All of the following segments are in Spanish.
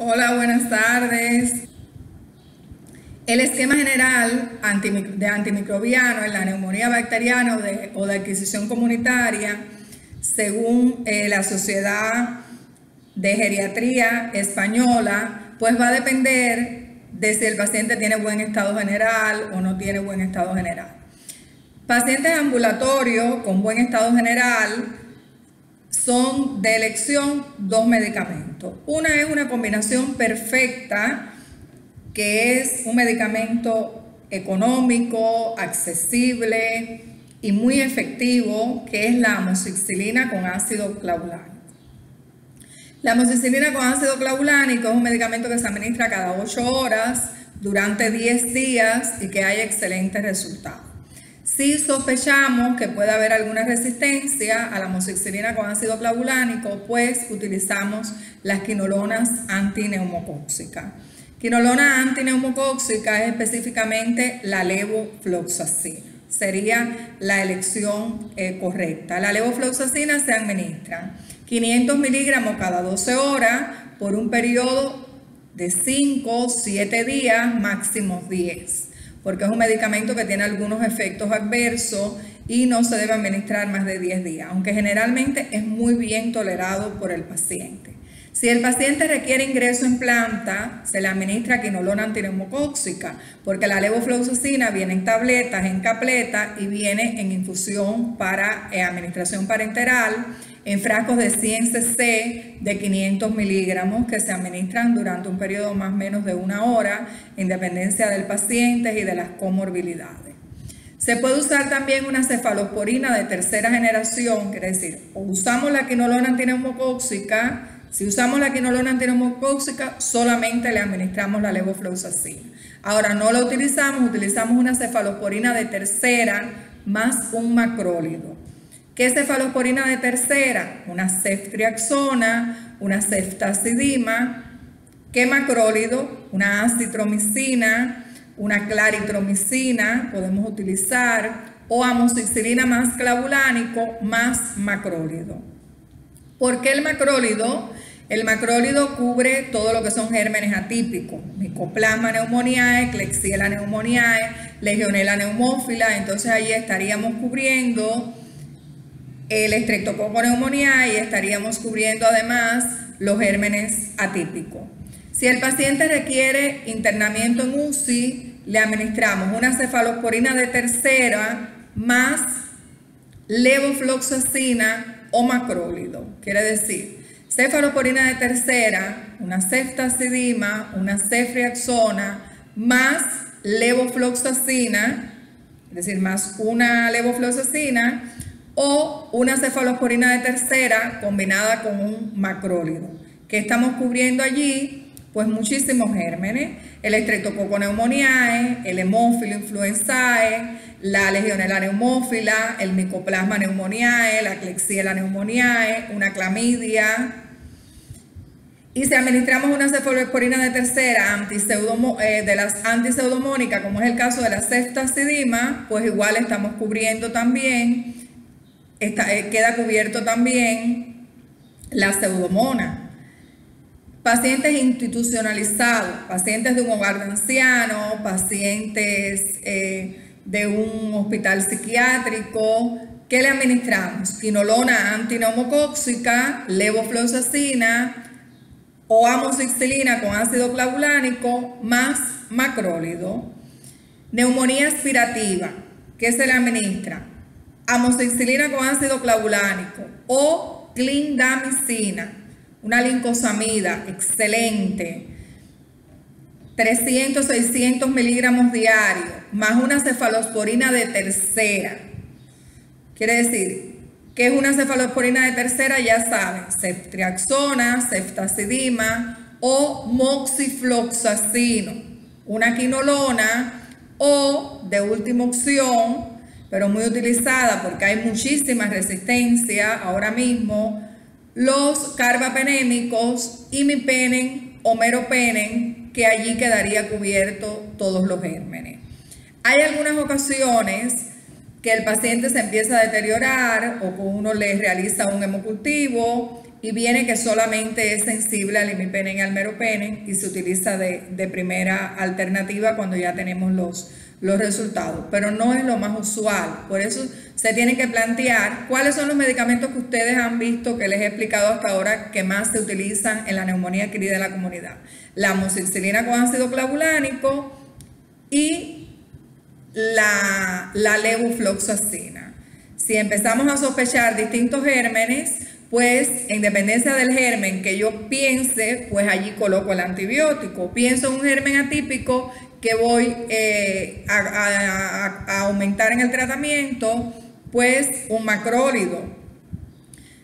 Hola, buenas tardes. El esquema general de antimicrobiano en la neumonía bacteriana o de adquisición comunitaria, según la Sociedad de Geriatría Española, pues va a depender de si el paciente tiene buen estado general o no tiene buen estado general. Pacientes ambulatorios con buen estado general son de elección dos medicamentos. Una es una combinación perfecta, que es un medicamento económico, accesible y muy efectivo, que es la amoxicilina con ácido clavulánico. La amoxicilina con ácido clavulánico es un medicamento que se administra cada 8 horas durante 10 días y que hay excelentes resultados. Si sospechamos que puede haber alguna resistencia a la amoxicilina con ácido clavulánico, pues utilizamos las quinolonas antineumocóxicas. Quinolona antineumocóxica es específicamente la levofloxacina. Sería la elección correcta. La levofloxacina se administra 500 miligramos cada 12 horas por un periodo de 5, 7 días, máximo 10. Porque es un medicamento que tiene algunos efectos adversos y no se debe administrar más de 10 días, aunque generalmente es muy bien tolerado por el paciente. Si el paciente requiere ingreso en planta, se le administra quinolona antineumocóxica, porque la levofloxacina viene en tabletas, en capleta y viene en infusión para administración parenteral en frascos de 100 cc de 500 miligramos que se administran durante un periodo más o menos de 1 hora en dependencia del paciente y de las comorbilidades. Se puede usar también una cefalosporina de tercera generación, quiere decir, o usamos la quinolona antineumocóxica. Si usamos la quinolona antineumocóxica, solamente le administramos la levofloxacina. Ahora no la utilizamos una cefalosporina de tercera más un macrólido. ¿Qué es cefalosporina de tercera? Una ceftriaxona, una ceftazidima. ¿Qué macrólido? Una acitromicina, una claritromicina, podemos utilizar, o amoxicilina más clavulánico más macrólido. ¿Por qué el macrólido? El macrólido cubre todo lo que son gérmenes atípicos, Mycoplasma pneumoniae, Klebsiella pneumoniae, Legionella pneumófila. Entonces ahí estaríamos cubriendo el Streptococcus pneumoniae y estaríamos cubriendo además los gérmenes atípicos. Si el paciente requiere internamiento en UCI, le administramos una cefalosporina de tercera más levofloxacina o macrólido. Quiere decir, cefalosporina de tercera, una ceftazidima, una ceftriaxona más levofloxacina, es decir, más una levofloxacina, o una cefalosporina de tercera combinada con un macrólido. ¿Qué estamos cubriendo allí? Pues muchísimos gérmenes, el Streptococcus pneumoniae, el Haemophilus influenzae, la Legionella pneumófila, el Mycoplasma pneumoniae, la Klebsiella pneumoniae, una clamidia. Y si administramos una cefalosporina de tercera de las antiseudomónicas, como es el caso de la ceftazidima, pues igual estamos cubriendo también, queda cubierto también la pseudomona. Pacientes institucionalizados, pacientes de un hogar de ancianos, pacientes de un hospital psiquiátrico, ¿qué le administramos? Quinolona antineumocóxica, levofloxacina o amoxicilina con ácido clavulánico más macrólido. Neumonía aspirativa, ¿qué se le administra? Amoxicilina con ácido clavulánico o clindamicina, una lincosamida excelente, 300, 600 miligramos diarios, más una cefalosporina de tercera. Quiere decir, ¿qué es una cefalosporina de tercera? Ya saben, ceftriaxona, ceftazidima o moxifloxacino, una quinolona o de última opción, pero muy utilizada porque hay muchísima resistencia ahora mismo, los carbapenémicos, imipenem o meropenem, que allí quedaría cubierto todos los gérmenes. Hay algunas ocasiones que el paciente se empieza a deteriorar o que uno le realiza un hemocultivo y viene que solamente es sensible al imipenem y al meropenem y se utiliza de primera alternativa cuando ya tenemos los resultados, pero no es lo más usual. Por eso se tienen que plantear cuáles son los medicamentos que ustedes han visto, que les he explicado hasta ahora, que más se utilizan en la neumonía adquirida en la comunidad. La amoxicilina con ácido clavulánico y la levofloxacina. Si empezamos a sospechar distintos gérmenes, pues en dependencia del germen que yo piense, pues allí coloco el antibiótico. Pienso en un germen atípico que voy a aumentar en el tratamiento, pues un macrólido.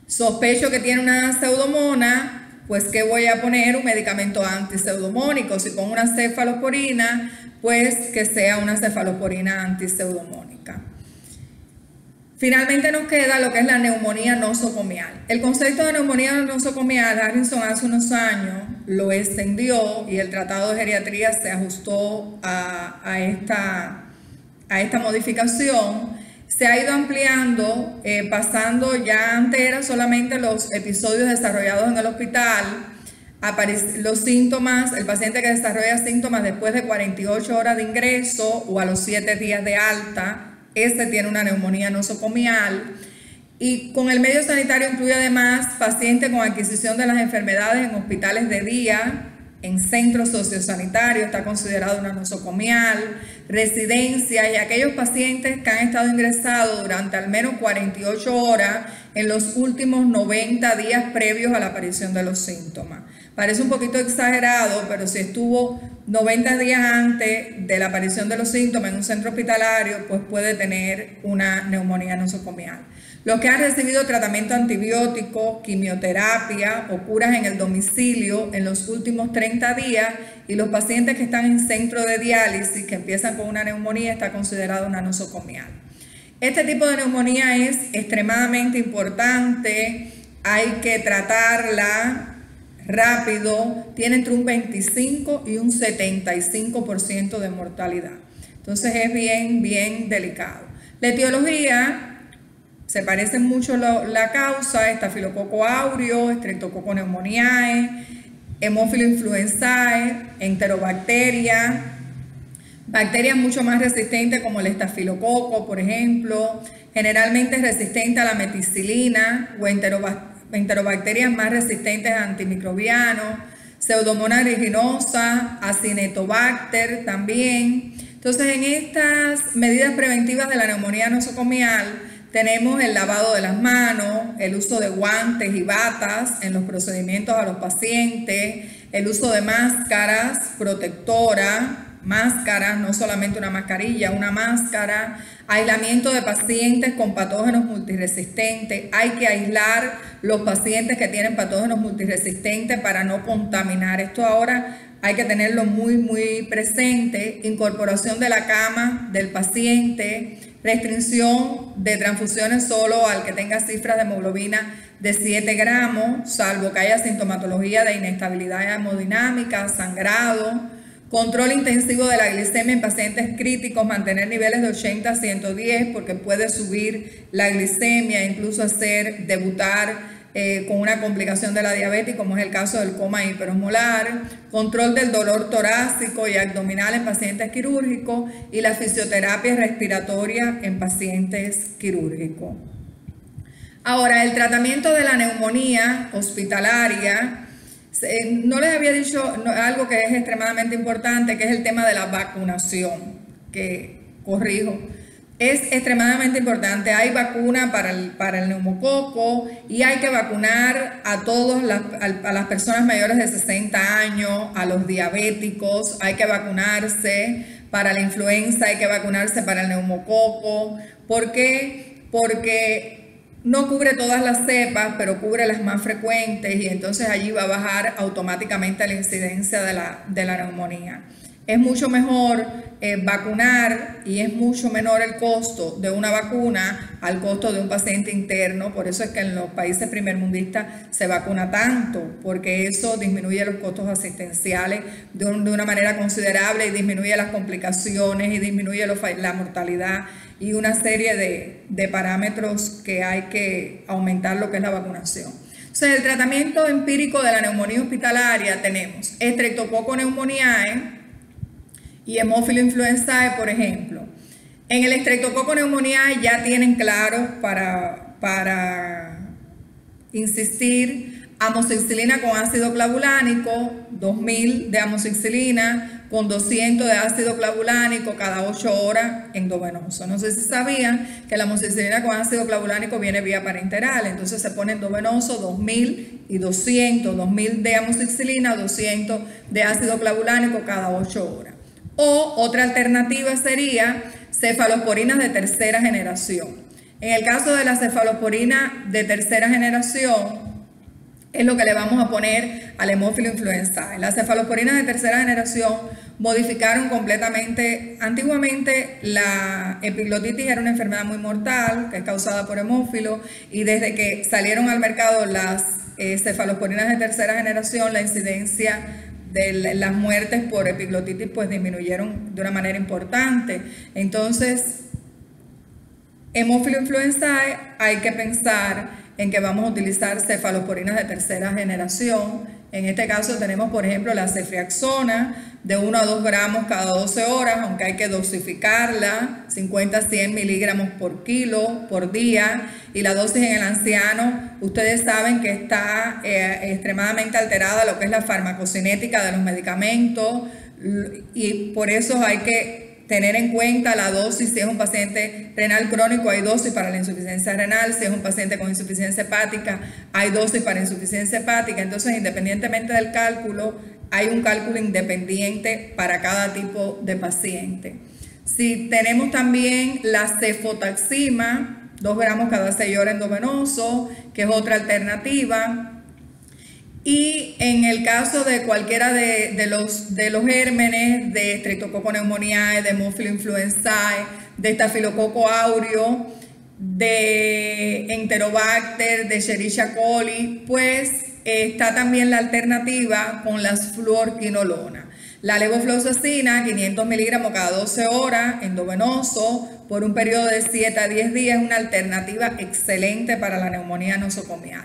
Sospecho que tiene una pseudomona, pues que voy a poner un medicamento antiseudomónico. Si pongo una cefalosporina, pues que sea una cefalosporina antiseudomónica. Finalmente nos queda lo que es la neumonía nosocomial. El concepto de neumonía nosocomial, Harrison hace unos años lo extendió y el Tratado de Geriatría se ajustó a esta modificación. Se ha ido ampliando, pasando ya antes era solamente los episodios desarrollados en el hospital, los síntomas, el paciente que desarrolla síntomas después de 48 horas de ingreso o a los 7 días de alta. Este tiene una neumonía nosocomial y con el medio sanitario incluye además pacientes con adquisición de las enfermedades en hospitales de día, en centros sociosanitarios, está considerado una nosocomial, residencias y aquellos pacientes que han estado ingresados durante al menos 48 horas en los últimos 90 días previos a la aparición de los síntomas. Parece un poquito exagerado, pero si estuvo 90 días antes de la aparición de los síntomas en un centro hospitalario, pues puede tener una neumonía nosocomial. Los que han recibido tratamiento antibiótico, quimioterapia o curas en el domicilio en los últimos 30 días y los pacientes que están en centro de diálisis que empiezan con una neumonía está considerado una nosocomial. Este tipo de neumonía es extremadamente importante, hay que tratarla rápido, tiene entre un 25 y un 75% de mortalidad. Entonces es bien delicado. La etiología, se parece mucho la causa, estafilococo aureo, streptococcus pneumoniae, Haemophilus influenzae, enterobacteria, bacterias mucho más resistentes como el estafilococo, por ejemplo, generalmente es resistente a la meticilina o enterobacterias más resistentes a antimicrobianos, Pseudomonas aeruginosa, Acinetobacter también. Entonces, en estas medidas preventivas de la neumonía nosocomial tenemos el lavado de las manos, el uso de guantes y batas en los procedimientos a los pacientes, el uso de máscaras protectoras, máscaras, no solamente una mascarilla, una máscara, aislamiento de pacientes con patógenos multiresistentes. Hay que aislar los pacientes que tienen patógenos multiresistentes para no contaminar. Esto ahora hay que tenerlo muy presente. Incorporación de la cama del paciente, restricción de transfusiones solo al que tenga cifras de hemoglobina de 7 gramos, salvo que haya sintomatología de inestabilidad hemodinámica, sangrado. Control intensivo de la glicemia en pacientes críticos, mantener niveles de 80 a 110 porque puede subir la glicemia, incluso debutar con una complicación de la diabetes, como es el caso del coma hiperosmolar. Control del dolor torácico y abdominal en pacientes quirúrgicos y la fisioterapia respiratoria en pacientes quirúrgicos. Ahora, el tratamiento de la neumonía hospitalaria. No les había dicho algo que es extremadamente importante, que es el tema de la vacunación, que corrijo. Es extremadamente importante. Hay vacuna para el neumococo y hay que vacunar a las personas mayores de 60 años, a los diabéticos, hay que vacunarse para la influenza, hay que vacunarse para el neumococo. ¿Por qué? Porque no cubre todas las cepas, pero cubre las más frecuentes y entonces allí va a bajar automáticamente la incidencia de la neumonía. Es mucho mejor vacunar y es mucho menor el costo de una vacuna al costo de un paciente interno. Por eso es que en los países primermundistas se vacuna tanto, porque eso disminuye los costos asistenciales de una manera considerable y disminuye las complicaciones y disminuye la mortalidad y una serie de parámetros que hay que aumentar lo que es la vacunación. Entonces, el tratamiento empírico de la neumonía hospitalaria tenemos Streptococcus pneumoniae y Haemophilus influenzae, por ejemplo. En el Streptococcus pneumoniae ya tienen claro para insistir amoxicilina con ácido clavulánico, 2000 de amoxicilina con 200 de ácido clavulánico cada 8 horas endovenoso. No sé si sabían que la amoxicilina con ácido clavulánico viene vía parenteral, entonces se pone endovenoso 2000 y 200, 2000 de amoxicilina, 200 de ácido clavulánico cada 8 horas. O otra alternativa sería cefalosporinas de tercera generación. En el caso de la cefalosporina de tercera generación, es lo que le vamos a poner al Haemophilus influenzae. Las cefalosporinas de tercera generación modificaron completamente. Antiguamente la epiglotitis era una enfermedad muy mortal que es causada por hemófilo, y desde que salieron al mercado las cefalosporinas de tercera generación, la incidencia de las muertes por epiglotitis pues disminuyeron de una manera importante. Entonces, Haemophilus influenzae hay que pensar en que vamos a utilizar cefalosporinas de tercera generación. En este caso tenemos, por ejemplo, la ceftriaxona de 1 a 2 gramos cada 12 horas, aunque hay que dosificarla, 50 a 100 miligramos por kilo por día. Y la dosis en el anciano, ustedes saben que está extremadamente alterada lo que es la farmacocinética de los medicamentos, y por eso hay que tener en cuenta la dosis. Si es un paciente renal crónico, hay dosis para la insuficiencia renal. Si es un paciente con insuficiencia hepática, hay dosis para insuficiencia hepática. Entonces, independientemente del cálculo, hay un cálculo independiente para cada tipo de paciente. Si tenemos también la cefotaxima, 2 gramos cada 6 horas endovenoso, que es otra alternativa. Y en el caso de cualquiera de los gérmenes de Streptococcus pneumoniae, de Haemophilus influenzae, de Staphylococcus aureus, de Enterobacter, de Escherichia coli, pues está también la alternativa con las fluorquinolonas. La levofloxacina, 500 miligramos cada 12 horas, endovenoso, por un periodo de 7 a 10 días, es una alternativa excelente para la neumonía nosocomial.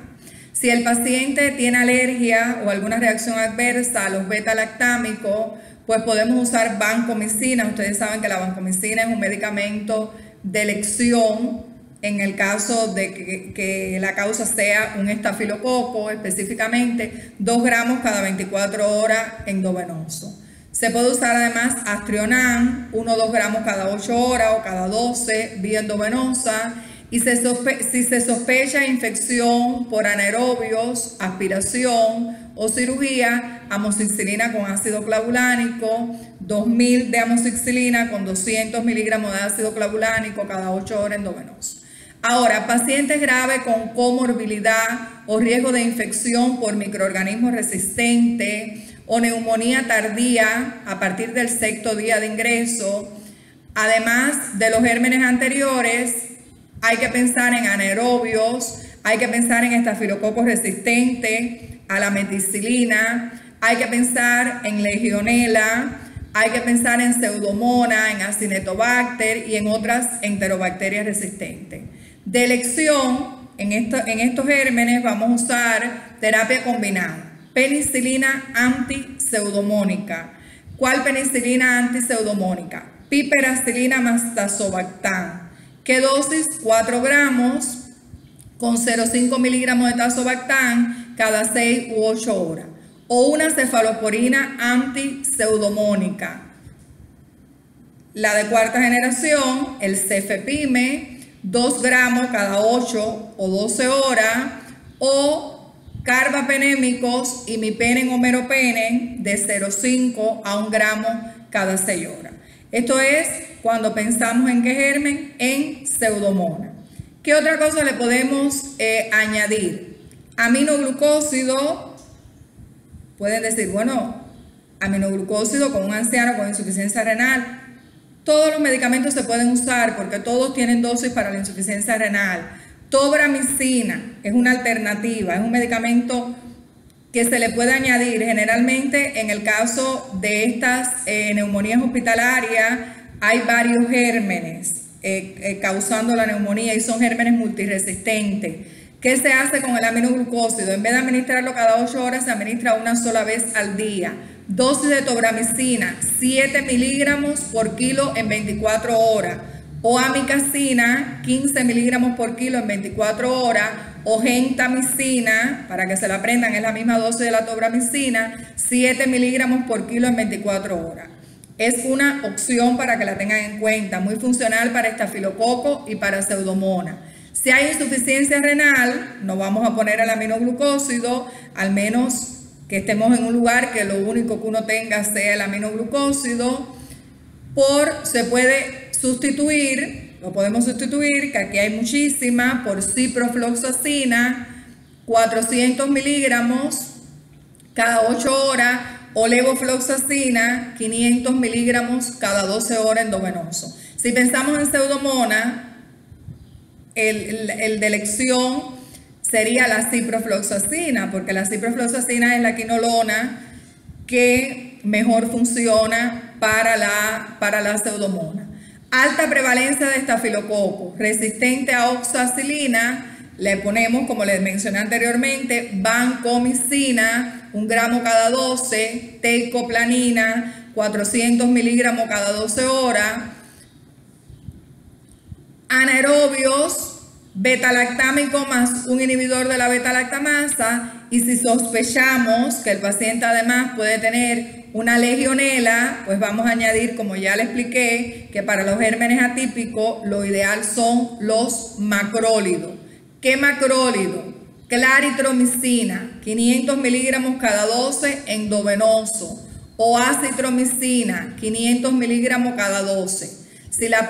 Si el paciente tiene alergia o alguna reacción adversa a los beta-lactámicos, pues podemos usar vancomicina. Ustedes saben que la vancomicina es un medicamento de elección en el caso de que la causa sea un estafilococo, específicamente 2 gramos cada 24 horas endovenoso. Se puede usar además Astrionan, 1 o 2 gramos cada 8 horas o cada 12, vía endovenosa. Y si se sospecha infección por anaerobios, aspiración o cirugía, amoxicilina con ácido clavulánico, 2000 de amoxicilina con 200 miligramos de ácido clavulánico cada 8 horas endovenoso. Ahora, pacientes graves con comorbilidad o riesgo de infección por microorganismos resistentes o neumonía tardía a partir del 6º día de ingreso, además de los gérmenes anteriores, hay que pensar en anaerobios, hay que pensar en estafilococos resistentes a la meticilina, hay que pensar en legionela, hay que pensar en pseudomonas, en acinetobacter y en otras enterobacterias resistentes. De elección, en estos gérmenes vamos a usar terapia combinada, penicilina antipseudomónica. ¿Cuál penicilina antipseudomónica? Piperacilina más tazobactam. ¿Qué dosis? 4 gramos con 0,5 miligramos de tazobactam cada 6 u 8 horas. O una cefalosporina antipseudomónica. La de 4ª generación, el cefepime, 2 gramos cada 8 o 12 horas. O carbapenémicos, imipenen o meropenen, de 0,5 a 1 gramo cada 6 horas. Esto es cuando pensamos en qué germen, en pseudomonas. ¿Qué otra cosa le podemos añadir? Aminoglucósido. Pueden decir, bueno, aminoglucósido con un anciano con insuficiencia renal. Todos los medicamentos se pueden usar porque todos tienen dosis para la insuficiencia renal. Tobramicina es una alternativa, es un medicamento que se le puede añadir generalmente en el caso de estas neumonías hospitalarias. Hay varios gérmenes causando la neumonía y son gérmenes multiresistentes. ¿Qué se hace con el aminoglucósido? En vez de administrarlo cada 8 horas, se administra una sola vez al día. Dosis de tobramicina, 7 miligramos por kilo en 24 horas. O amicacina, 15 miligramos por kilo en 24 horas. O gentamicina, para que se la aprendan, es la misma dosis de la tobramicina, 7 miligramos por kilo en 24 horas. Es una opción para que la tengan en cuenta, muy funcional para estafilococo y para pseudomonas. Si hay insuficiencia renal, no vamos a poner el aminoglucósido, al menos que estemos en un lugar que lo único que uno tenga sea el aminoglucósido. Se puede sustituir, lo podemos sustituir, que aquí hay muchísima, por ciprofloxacina, 400 miligramos cada 8 horas, o levofloxacina, 500 miligramos cada 12 horas endovenoso. Si pensamos en pseudomonas, el de elección sería la ciprofloxacina, porque la ciprofloxacina es la quinolona que mejor funciona para la pseudomonas. Alta prevalencia de estafilococo, resistente a oxacilina, le ponemos, como les mencioné anteriormente, vancomicina, 1 gramo cada 12, teicoplanin, 400 miligramos cada 12 horas, anaerobios, beta-lactámico más un inhibidor de la beta-lactamasa, y si sospechamos que el paciente además puede tener una legionela, pues vamos a añadir, como ya le expliqué, que para los gérmenes atípicos lo ideal son los macrólidos. ¿Qué macrólido? Claritromicina, 500 miligramos cada 12 endovenoso, o acitromicina, 500 miligramos cada 12. Si la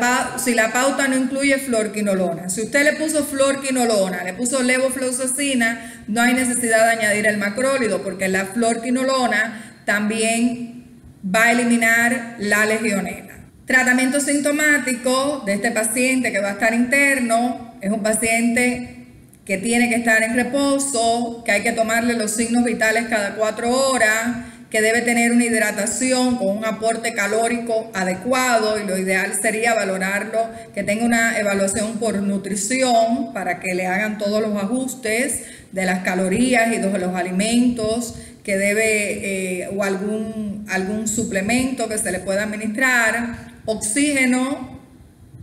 pauta no incluye fluorquinolona, si usted le puso fluorquinolona, le puso levofloxacina, no hay necesidad de añadir el macrólido, porque la fluorquinolona también va a eliminar la legionela. Tratamiento sintomático de este paciente que va a estar interno: es un paciente que tiene que estar en reposo, que hay que tomarle los signos vitales cada 4 horas, que debe tener una hidratación con un aporte calórico adecuado, y lo ideal sería valorarlo, que tenga una evaluación por nutrición para que le hagan todos los ajustes de las calorías y de los alimentos que debe, o algún suplemento que se le pueda administrar, oxígeno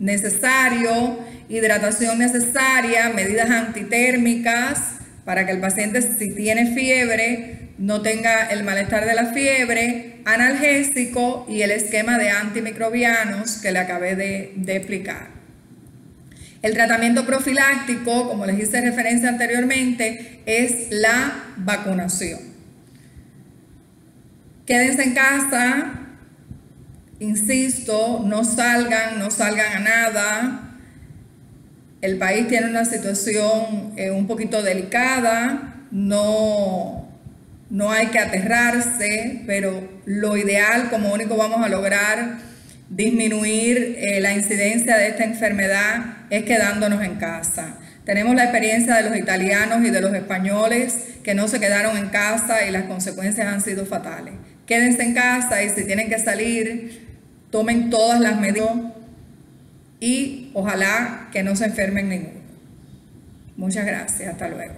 necesario, hidratación necesaria, medidas antitérmicas para que el paciente, si tiene fiebre, no tenga el malestar de la fiebre, analgésico y el esquema de antimicrobianos que le acabé de explicar. El tratamiento profiláctico, como les hice referencia anteriormente, es la vacunación. Quédense en casa, insisto, no salgan a nada. El país tiene una situación un poquito delicada, no hay que aterrarse, pero lo ideal, como único vamos a lograr disminuir la incidencia de esta enfermedad, es quedándonos en casa. Tenemos la experiencia de los italianos y de los españoles que no se quedaron en casa y las consecuencias han sido fatales. Quédense en casa, y si tienen que salir, tomen todas las medidas y ojalá que no se enfermen ninguno. Muchas gracias, hasta luego.